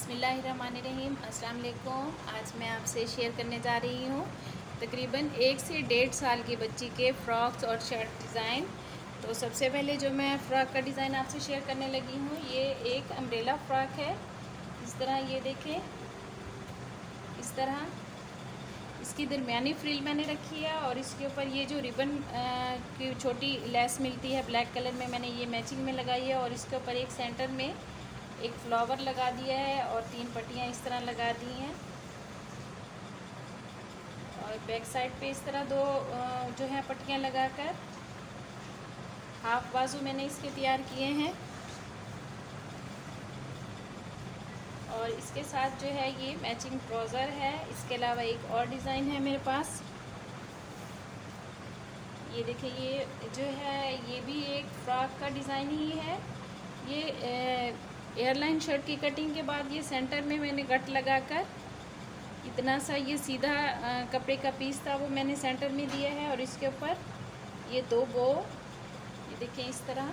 बिस्मिल्लाहिर्रहमानिर्रहीम। अस्सलाम वालेकुम। आज मैं आपसे शेयर करने जा रही हूँ तकरीबन 1 से 1.5 साल की बच्ची के फ़्रॉक्स और शर्ट डिज़ाइन। तो सबसे पहले जो मैं फ़्रॉक का डिज़ाइन आपसे शेयर करने लगी हूँ, ये एक अम्ब्रेला फ़्रॉक है। इस तरह ये देखें, इस तरह इसकी दरमियानी फ्रिल मैंने रखी है और इसके ऊपर ये जो रिबन की छोटी लेस मिलती है ब्लैक कलर में, मैंने ये मैचिंग में लगाई है। और इसके ऊपर एक सेंटर में एक फ्लावर लगा दिया है और 3 पट्टियाँ इस तरह लगा दी हैं। और बैक साइड पे इस तरह 2 जो है पट्टियाँ लगाकर हाफ बाजू मैंने इसके तैयार किए हैं। और इसके साथ जो है ये मैचिंग ट्राउज़र है। इसके अलावा एक और डिज़ाइन है मेरे पास, ये देखिए, ये जो है ये भी एक फ्रॉक का डिज़ाइन ही है। ये एयरलाइन शर्ट की कटिंग के बाद ये सेंटर में मैंने गट लगाकर इतना सा ये सीधा कपड़े का पीस था वो मैंने सेंटर में दिया है। और इसके ऊपर ये 2 बो, ये देखिए इस तरह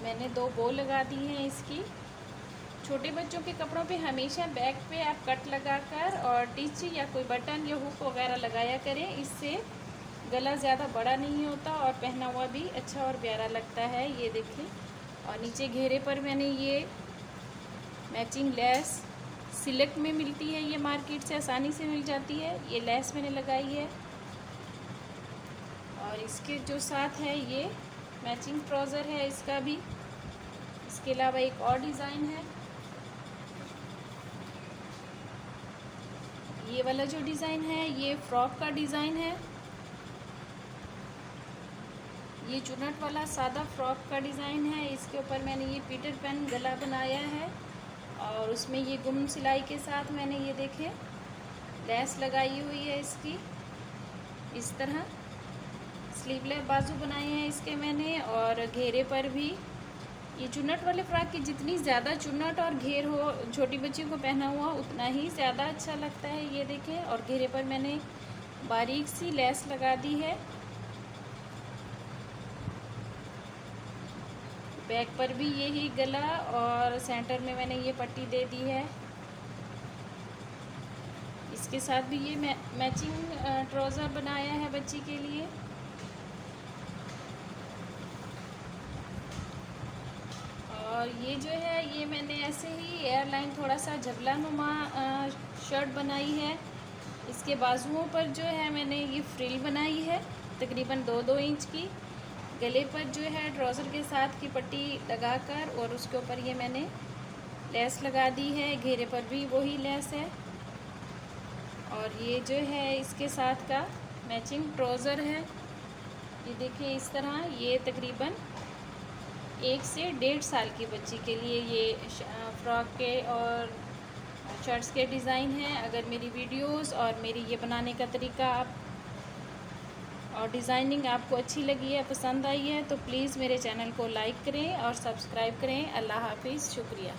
मैंने 2 बो लगा दी हैं इसकी। छोटे बच्चों के कपड़ों पे हमेशा बैक पे आप कट लगाकर और टिच या कोई बटन या हुक वगैरह लगाया करें, इससे गला ज़्यादा बड़ा नहीं होता और पहना हुआ भी अच्छा और प्यारा लगता है। ये देखिए, और नीचे घेरे पर मैंने ये मैचिंग लेस सिल्क में मिलती है, ये मार्केट से आसानी से मिल जाती है, ये लेस मैंने लगाई है। और इसके जो साथ है ये मैचिंग ट्राउज़र है इसका भी। इसके अलावा एक और डिज़ाइन है, ये वाला जो डिज़ाइन है ये फ्रॉक का डिज़ाइन है। ये चुनट वाला सादा फ्रॉक का डिज़ाइन है। इसके ऊपर मैंने ये पीटर पैन गला बनाया है और उसमें ये गुम सिलाई के साथ मैंने ये देखे लेस लगाई हुई है इसकी। इस तरह स्लीवलेस बाजू बनाए हैं इसके मैंने। और घेरे पर भी ये चुन्नट वाले फ्रॉक की जितनी ज़्यादा चुन्नट और घेर हो छोटी बच्चियों को पहना हुआ उतना ही ज़्यादा अच्छा लगता है। ये देखें, और घेरे पर मैंने बारीक सी लेस लगा दी है। बैक पर भी यही गला और सेंटर में मैंने ये पट्टी दे दी है। इसके साथ भी ये मैचिंग ट्राउज़र बनाया है बच्ची के लिए। और ये जो है ये मैंने ऐसे ही एयरलाइन थोड़ा सा झबला नुमा शर्ट बनाई है। इसके बाजुओं पर जो है मैंने ये फ्रिल बनाई है तकरीबन 2-2 इंच की। गले पर जो है ट्राउज़र के साथ की पट्टी लगाकर और उसके ऊपर ये मैंने लेस लगा दी है। घेरे पर भी वही लेस है। और ये जो है इसके साथ का मैचिंग ट्राउज़र है। ये देखिए इस तरह, ये तकरीबन 1 से 1.5 साल की बच्ची के लिए ये फ़्रॉक के और शर्ट्स के डिज़ाइन हैं। अगर मेरी वीडियोस और मेरी ये बनाने का तरीका आप और डिज़ाइनिंग आपको अच्छी लगी है, पसंद आई है, तो प्लीज़ मेरे चैनल को लाइक करें और सब्सक्राइब करें। अल्लाह हाफिज़, शुक्रिया।